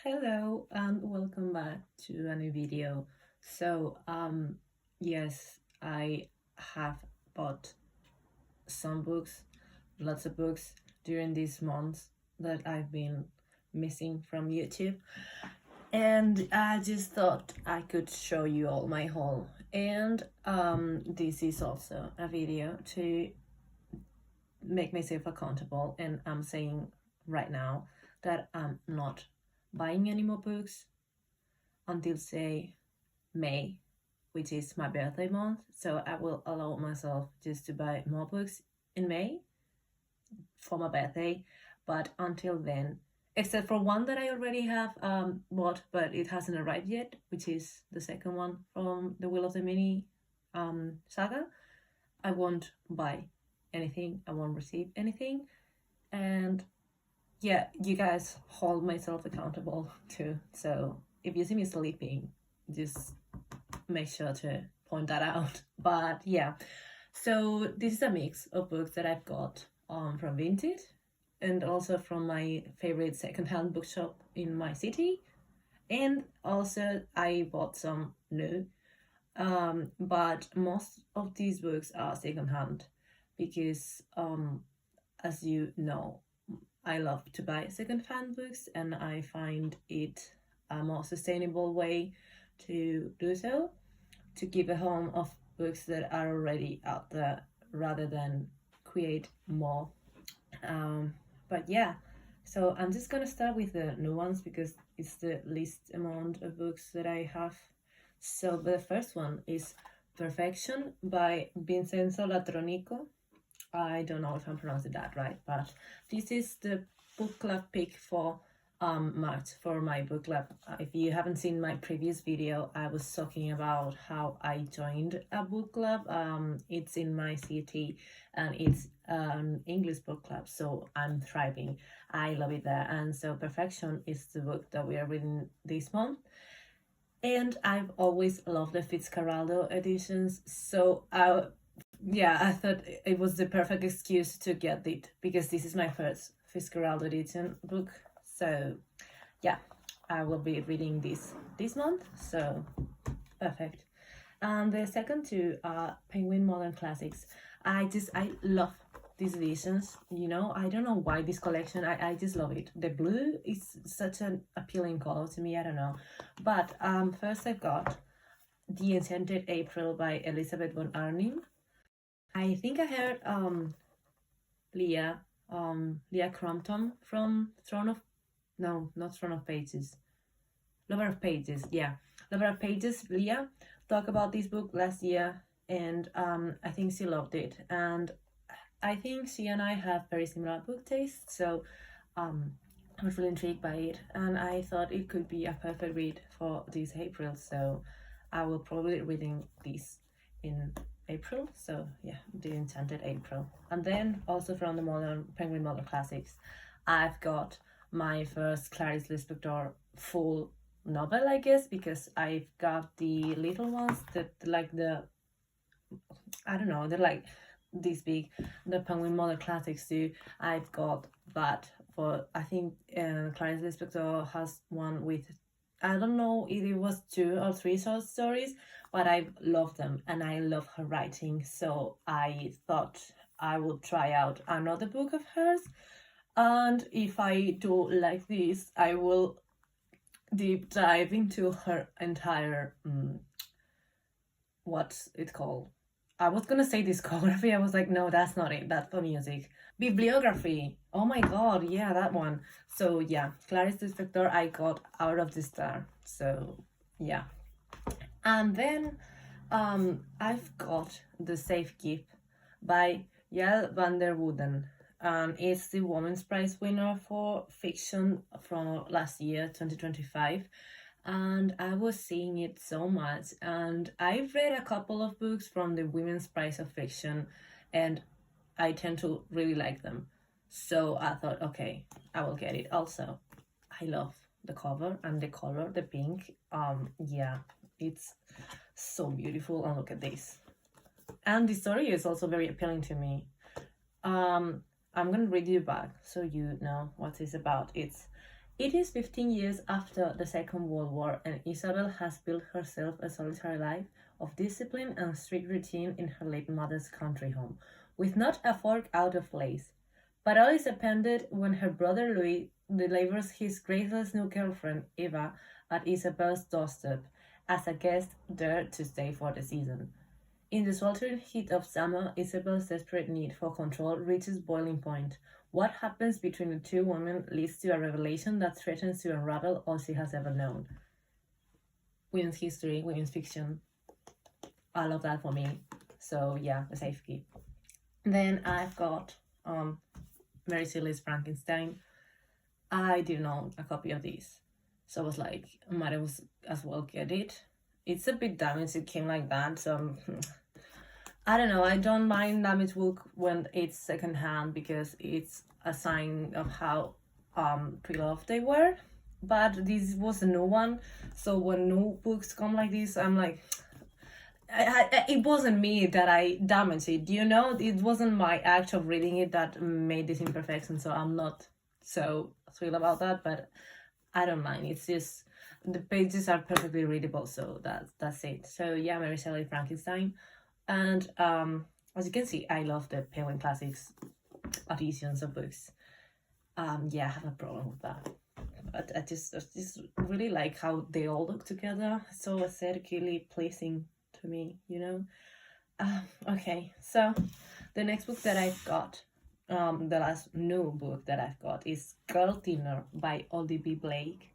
Hello and welcome back to a new video. Yes, I have bought some books, lots of books during these months that I've been missing from YouTube, and I just thought I could show you all my haul. And this is also a video to make myself accountable, and I'm saying right now that I'm not buying any more books until say May, which is my birthday month. So I will allow myself just to buy more books in May for my birthday. But until then, except for one that I already have bought, but it hasn't arrived yet, which is the second one from the Will of the Mini saga, I won't buy anything. I won't receive anything. And yeah, you guys hold myself accountable too. So if you see me sleeping, just make sure to point that out. But yeah, so this is a mix of books that I've got from Vinted and also from my favorite secondhand bookshop in my city. And also I bought some new. But most of these books are secondhand because as you know, I love to buy secondhand books, and I find it a more sustainable way to do so, to keep a home of books that are already out there rather than create more. But yeah, so I'm just gonna start with the new ones because it's the least amount of books that I have. So the first one is Perfection by Vincenzo Latronico. I don't know if I'm pronouncing that right, but this is the book club pick for March for my book club. If you haven't seen my previous video, I was talking about how I joined a book club. It's in my city and it's an English book club, so I'm thriving. I love it there. And so Perfection is the book that we are reading this month. And I've always loved the Fitzcarraldo editions, so I thought it was the perfect excuse to get it because this is my first Fitzcarraldo edition book. So yeah, I will be reading this month, so perfect. And the second two are Penguin Modern Classics. I love these editions, I don't know why this collection, I just love it. The blue is such an appealing color to me, I don't know. But first I've got The Enchanted April by Elizabeth von Arnim. I think I heard Leah Crampton from not Throne of Pages, Lover of Pages, Lover of Pages, Leah, talked about this book last year, and I think she loved it, and I think she and I have very similar book tastes, so I was really intrigued by it, and I thought it could be a perfect read for this April, so I will probably reading this in April. So yeah, The Enchanted April. And then also from the Penguin Modern Classics, I've got my first Clarice Lispector full novel, I guess, because I've got the little ones that they're like this big, the Penguin Modern Classics too. I've got that for, I think Clarice Lispector has one with, I don't know if it was 2 or 3 short stories, but I love them and I love her writing, so I thought I would try out another book of hers, and if I do like this, I will deep dive into her entire what's it called? I was gonna say discography, I was like, no, that's not it, that's for music. Bibliography, oh my god, yeah, that one. So yeah, Clarice Lispector I got out of the star, so yeah. And then I've got The Safe Gift by Yael van der Wooden. It's the Women's Prize winner for fiction from last year, 2025. And I was seeing it so much, and I've read a couple of books from the Women's Prize of Fiction, and I tend to really like them. So I thought, okay, I will get it. Also, I love the cover and the color, the pink. Yeah, it's so beautiful, and look at this. And the story is also very appealing to me. I'm gonna read you back so you know what it's about. It's It is 15 years after the Second World War, and Isabel has built herself a solitary life of discipline and strict routine in her late mother's country home, with not a fork out of place. But all is appended when her brother Louis delivers his graceless new girlfriend, Eva, at Isabel's doorstep as a guest there to stay for the season. In the sweltering heat of summer, Isabel's desperate need for control reaches boiling point. What happens between the two women leads to a revelation that threatens to unravel all she has ever known. Women's history, women's fiction, all of that for me. So yeah, a safe key. Then I've got Mary Shelley's Frankenstein. I didn't own a copy of this, so I was like, might as well get it. It's a bit damaged, it came like that, so I don't know, I don't mind damaged book when it's secondhand because it's a sign of how preloved they were. But this was a new one, so when new books come like this, I'm like, it wasn't me that I damaged it, you know? It wasn't my act of reading it that made this imperfection, so I'm not so thrilled about that, but I don't mind. It's just the pages are perfectly readable, so that's it. So yeah, Mary Shelley Frankenstein. And as you can see, I love the Penguin Classics editions of books. Yeah, I have a problem with that. But I just really like how they all look together. So aesthetically pleasing to me, you know. Okay, so the next book that I've got, the last new book that I've got is Girl Dinner by Oldie B. Blake.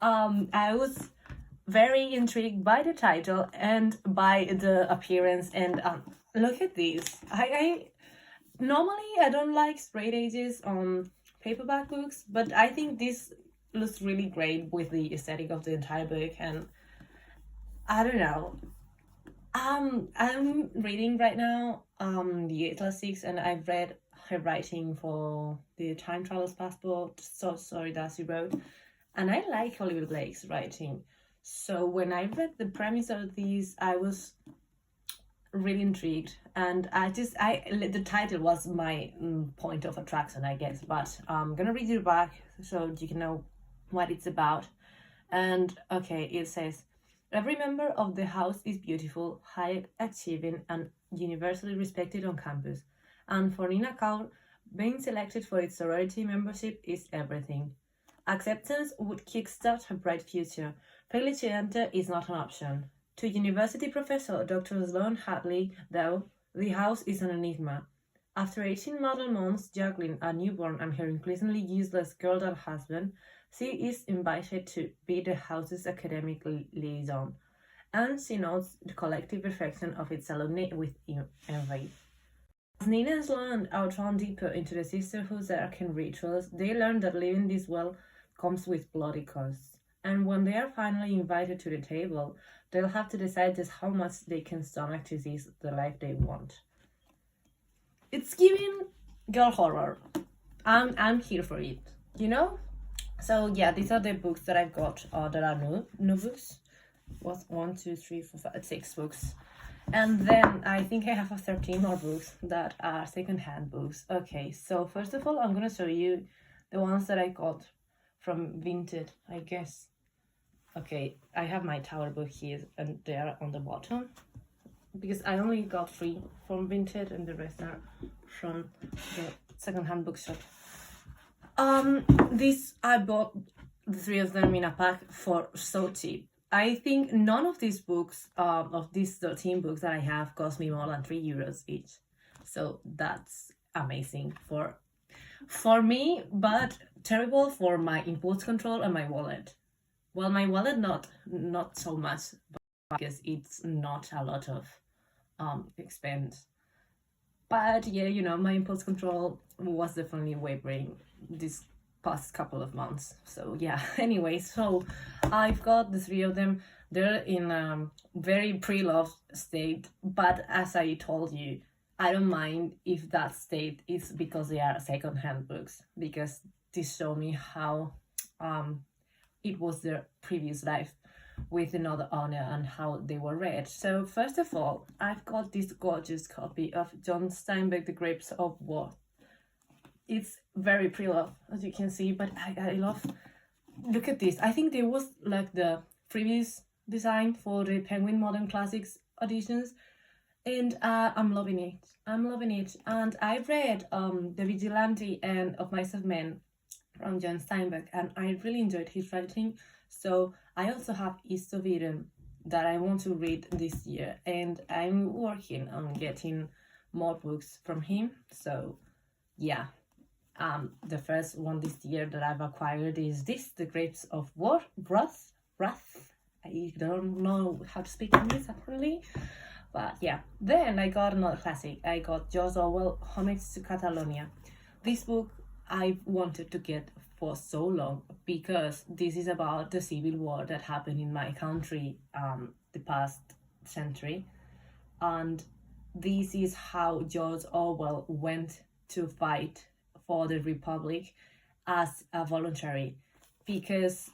I was very intrigued by the title and by the appearance, and look at this. I normally I don't like straight edges on paperback books, but I think this looks really great with the aesthetic of the entire book, and I don't know. I'm reading right now the classics, and I've read her writing for the Time Traveler's Passport, So Sorry Darcy Road, and I like Olivia Blake's writing. So when I read the premise of these, I was really intrigued, and the title was my point of attraction, I guess. But I'm gonna read it back so you can know what it's about. And okay, it says, every member of the house is beautiful, high achieving, and universally respected on campus. And for Nina Kaur, being selected for its sorority membership is everything. Acceptance would kickstart her bright future. Failure to enter is not an option. To university professor Dr. Sloan Hadley, though, the house is an enigma. After 18 model months juggling a newborn and her increasingly useless girl-dad husband, she is invited to be the house's academic liaison, and she notes the collective perfection of its alumni with envy. As Nina and Sloan are drawn deeper into the sisterhood's arcane rituals, they learn that living this well comes with bloody costs. And when they are finally invited to the table, they'll have to decide just how much they can stomach to seize the life they want. It's giving girl horror. I'm here for it, you know? So yeah, these are the books that I've got that are new books. What, 1, 2, 3, 4, 5, 6 books. And then I think I have 13 more books that are secondhand books. Okay, so first of all, I'm gonna show you the ones that I got from Vinted, I guess. Okay, I have my Tower book here, and they are on the bottom, because I only got 3 from Vinted and the rest are from the secondhand bookshop. This, I bought the 3 of them in a pack for so cheap. I think none of these books, of these 13 books that I have, cost me more than €3 each. So that's amazing for me, but terrible for my impulse control and my wallet. Well, my wallet not so much, because it's not a lot of expense. But yeah, you know, my impulse control was definitely wavering this past couple of months. So yeah, anyway, so I've got the 3 of them. They're in a very pre-loved state, but as I told you, I don't mind if that state is because they are second-hand books, because this show me how it was their previous life with another owner and how they were read. So first of all, I've got this gorgeous copy of John Steinbeck, The Grapes of Wrath. it's very preloved, as you can see, but I love, look at this. I think there was like the previous design for the Penguin Modern Classics editions, and I'm loving it. I'm loving it. And I read The Vigilante and Of Mice and Men from John Steinbeck, and I really enjoyed his writing. So I also have East of Eden that I want to read this year, and I'm working on getting more books from him. So yeah, the first one this year that I've acquired is this, The Grapes of Wrath. I don't know how to speak English apparently, but yeah. Then I got another classic. I got George Orwell, Homage to Catalonia. This book I wanted to get for so long, because this is about the civil war that happened in my country the past century, and this is how George Orwell went to fight for the Republic as a voluntary, because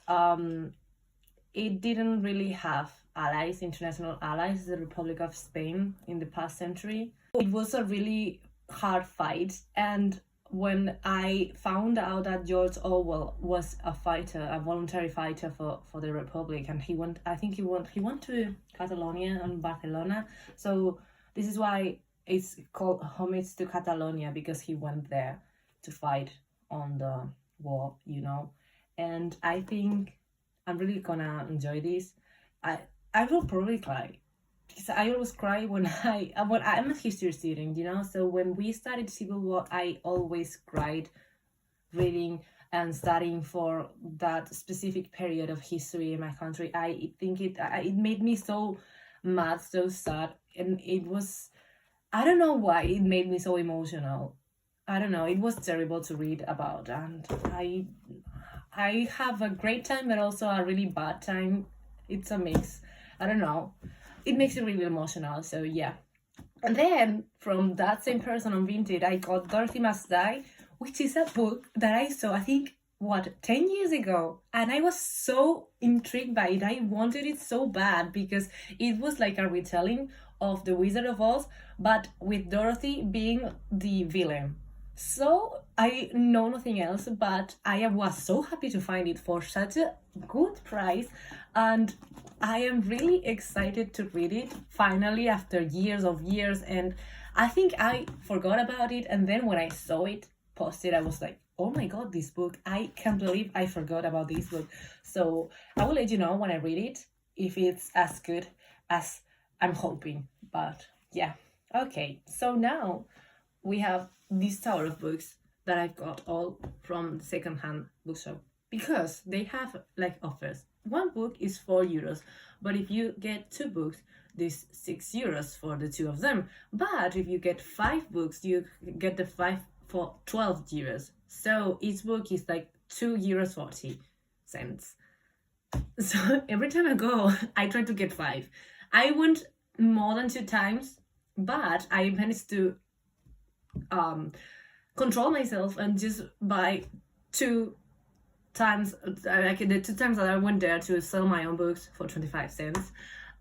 it didn't really have allies, international allies, the Republic of Spain in the past century. It was a really hard fight, and when I found out that George Orwell was a fighter, a voluntary fighter for the Republic, and he went to Catalonia and Barcelona, so this is why it's called Homage to Catalonia, because he went there to fight on the war, you know. And I think I'm really gonna enjoy this. I will probably cry, because I always cry when I'm a history student, you know. So when we studied Civil War, I always cried reading and studying for that specific period of history in my country. I think it made me so mad, so sad, and it was, I don't know why it made me so emotional. I don't know, it was terrible to read about, and I have a great time but also a really bad time. It's a mix. I don't know. It makes you really emotional, so yeah. And then from that same person on Vinted, I got Dorothy Must Die, which is a book that I saw, I think, 10 years ago, and I was so intrigued by it. I wanted it so bad, because it was like a retelling of The Wizard of Oz, but with Dorothy being the villain. So I know nothing else, but I was so happy to find it for such a good price, and I am really excited to read it finally after years, and I think I forgot about it, and then when I saw it posted, I was like, oh my god, this book, I can't believe I forgot about this book. So I will let you know when I read it if it's as good as I'm hoping. But yeah, okay, so now we have this tower of books that I've got all from the secondhand bookshop, because they have like offers. One book is €4, but if you get 2 books, there's €6 for the 2 of them. But if you get 5 books, you get the 5 for €12. So each book is like €2.40. So every time I go, I try to get 5. I went more than 2 times, but I managed to control myself and just buy 2 times. Like the 2 times that I went there to sell my own books for 25 cents,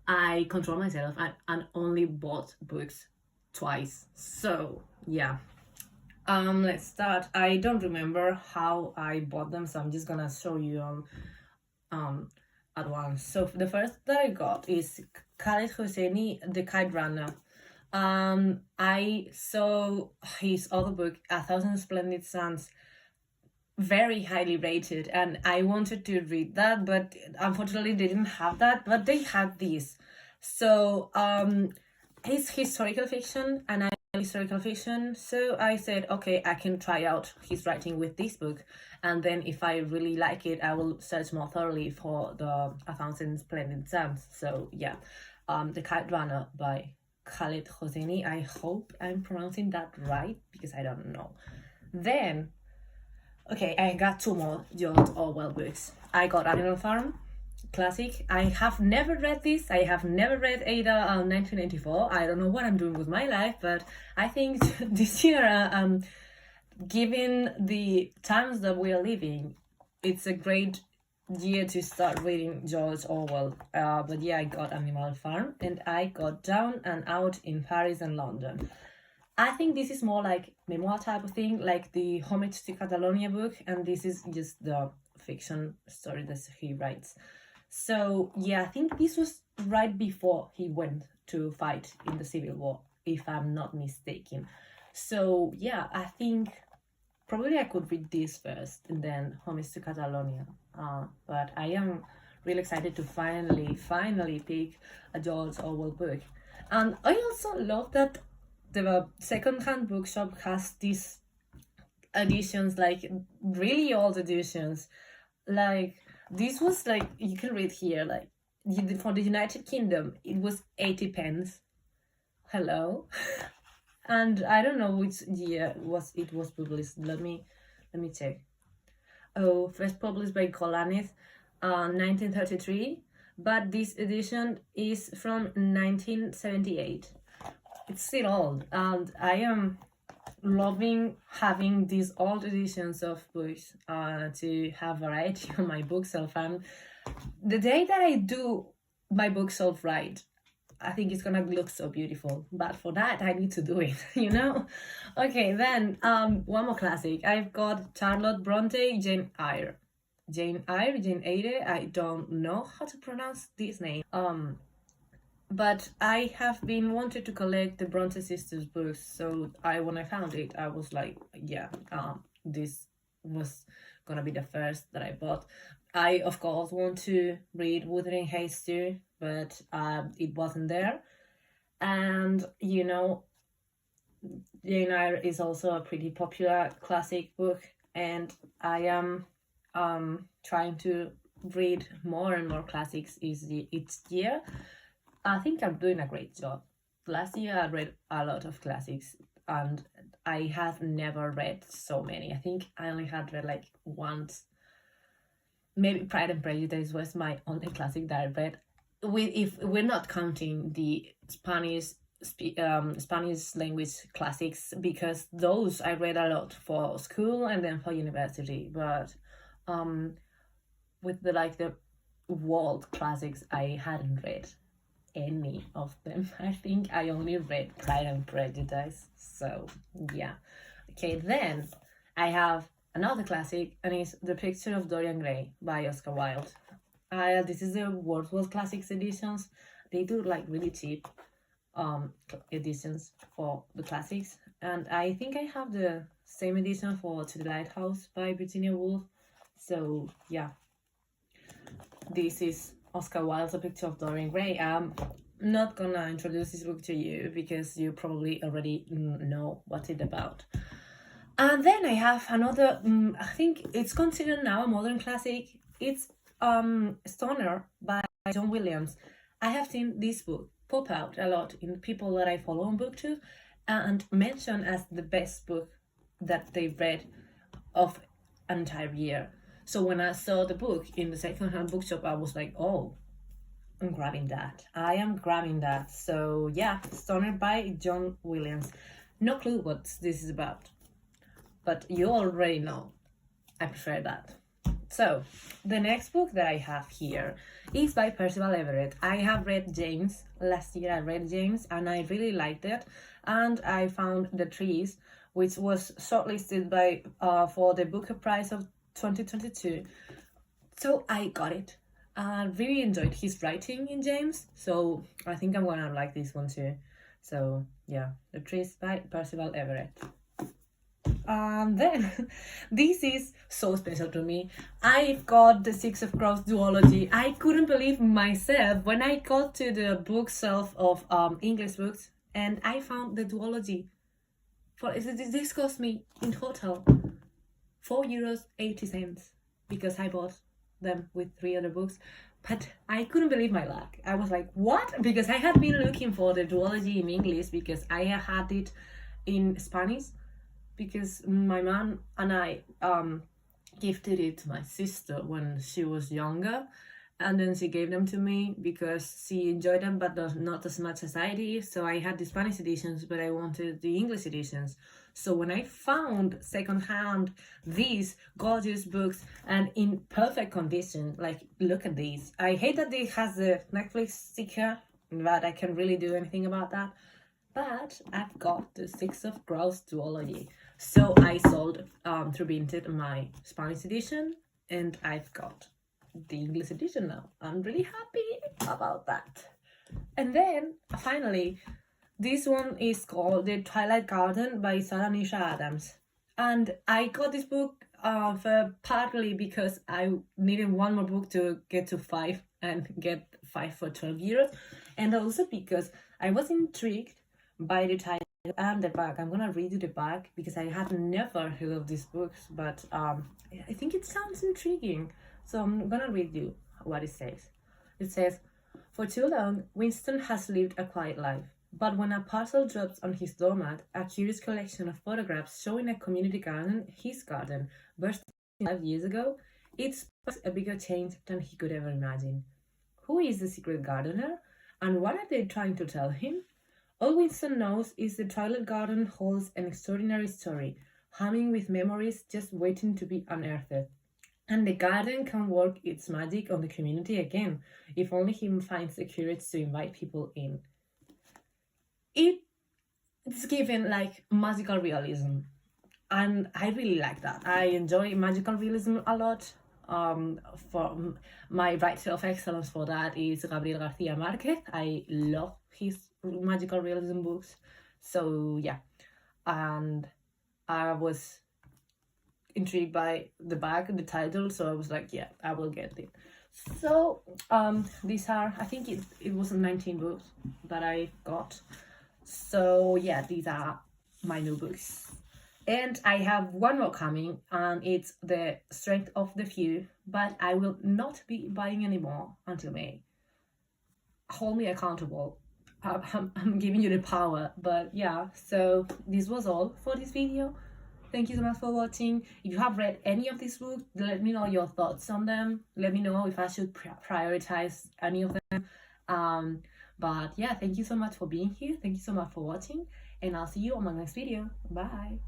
I controlled myself and only bought books twice. So yeah, let's start. I don't remember how I bought them, so I'm just gonna show you at once. So the first that I got is Khaled Hosseini, The Kite Runner. I saw his other book, A Thousand Splendid Suns, very highly rated, and I wanted to read that, but unfortunately they didn't have that, but they had this. So it's historical fiction, and I like historical fiction, so I said, okay, I can try out his writing with this book, and then if I really like it, I will search more thoroughly for the A Thousand Splendid Suns. So yeah, The Kite Runner by Khaled Hosseini. I hope I'm pronouncing that right, because I don't know. Then, okay, I got 2 more George Orwell books. I got Animal Farm, classic. I have never read this. I have never read Ada 1984. I don't know what I'm doing with my life, but I think this year, given the times that we are living, it's a great year to start reading George Orwell. But yeah, I got Animal Farm, and I got Down and Out in Paris and London. I think this is more like memoir type of thing, like the Homage to Catalonia book, and this is just the fiction story that he writes. So yeah, I think this was right before he went to fight in the Civil War, if I'm not mistaken. So yeah, I think probably I could read this first and then Homage to Catalonia. But I am really excited to finally pick a George Orwell book. And I also love that the secondhand bookshop has these editions, like really old editions. Like this was like, you can read here, like for the United Kingdom, it was 80 pence. Hello. And I don't know which year it was published. Let me check. Oh, first published by Colanis, 1933, but this edition is from 1978. It's still old, and I am loving having these old editions of books to have variety on my bookshelf. And the day that I do my bookshelf right, I think it's gonna look so beautiful, but for that I need to do it, you know? Okay, then one more classic. I've got Charlotte Bronte, Jane Eyre. Jane Eyre, I don't know how to pronounce this name. But I have been wanted to collect the Bronte sisters books, so when I found it, I was like, yeah, this was gonna be the first that I bought. I of course want to read Wuthering Heights too, but it wasn't there. And you know, Jane Eyre is also a pretty popular classic book, and I am trying to read more and more classics each year. I think I'm doing a great job. Last year I read a lot of classics, and I have never read so many. I think I only had read like once. Maybe Pride and Prejudice was my only classic that I read. If we're not counting the Spanish language classics, because those I read a lot for school and then for university. But with the world classics, I hadn't read any of them. I think I only read Pride and Prejudice. So yeah. Okay, then I have another classic, and it's The Picture of Dorian Gray by Oscar Wilde. This is the Wordsworth Classics editions. They do like really cheap editions for the classics, and I think I have the same edition for To the Lighthouse by Virginia Woolf. So yeah, this is Oscar Wilde's A Picture of Dorian Gray. I'm not gonna introduce this book to you because you probably already know what it's about. And then I have another, I think it's considered now a modern classic. It's Stoner by John Williams. I have seen this book pop out a lot in people that I follow on booktube and mentioned as the best book that they've read of an entire year. So when I saw the book in the secondhand bookshop, I was like, oh, I'm grabbing that. I am grabbing that. So yeah, Stoner by John Williams. No clue what this is about, but you already know. I prefer that. So the next book that I have here is by Percival Everett. I have read James. Last year I read James and I really liked it. And I found The Trees, which was shortlisted by for the Booker Prize of 2022. So I got it. I really enjoyed his writing in James, so I think I'm gonna like this one too. So yeah, The Trees by Percival Everett. Then this is so special to me. I've got the Six of Crows duology. I couldn't believe myself when I got to the bookshelf of English books and I found the duology. This cost me in total €4.80 because I bought them with 3 other books. But I couldn't believe my luck. I was like, what? Because I had been looking for the duology in English because I had it in Spanish, because my mom and I gifted it to my sister when she was younger, and then she gave them to me because she enjoyed them but not as much as I did. So I had the Spanish editions, but I wanted the English editions. So when I found secondhand these gorgeous books and in perfect condition, like look at these. I hate that it has the Netflix sticker, but I can't really do anything about that. but I've got the Six of Crows duology. So I sold through Vinted my Spanish edition, and I've got the English edition now. I'm really happy about that. And then finally, this one is called The Twilight Garden by Sarah Nisha Adams. And I got this book partly because I needed one more book to get to 5 and get 5 for 12 euros. And also because I was intrigued by the title and the back. I'm gonna read you the back because I had never heard of these books, but I think it sounds intriguing. So I'm gonna read you what it says. It says, "For too long, Winston has lived a quiet life. But when a parcel drops on his doormat, a curious collection of photographs showing a community garden, his garden, burst 5 years ago, it sparks a bigger change than he could ever imagine. Who is the secret gardener? And what are they trying to tell him? All Winston knows is the Twilight Garden holds an extraordinary story, humming with memories just waiting to be unearthed. And the garden can work its magic on the community again, if only he finds the courage to invite people in." It's given like magical realism, and I really like that. I enjoy magical realism a lot. For my writer of excellence for that is Gabriel Garcia Marquez. I love his magical realism books. So yeah, and I was intrigued by the back, the title, so I was like, yeah, I will get it. So these are, I think it was 19 books that I got. So yeah, these are my new books. And I have one more coming, and it's The Strength of the Few, but I will not be buying anymore until May. Hold me accountable. I'm giving you the power. But yeah, so this was all for this video. Thank you so much for watching. If you have read any of these books, let me know your thoughts on them. Let me know if I should prioritize any of them. But yeah, thank you so much for being here. Thank you so much for watching, and I'll see you on my next video. Bye.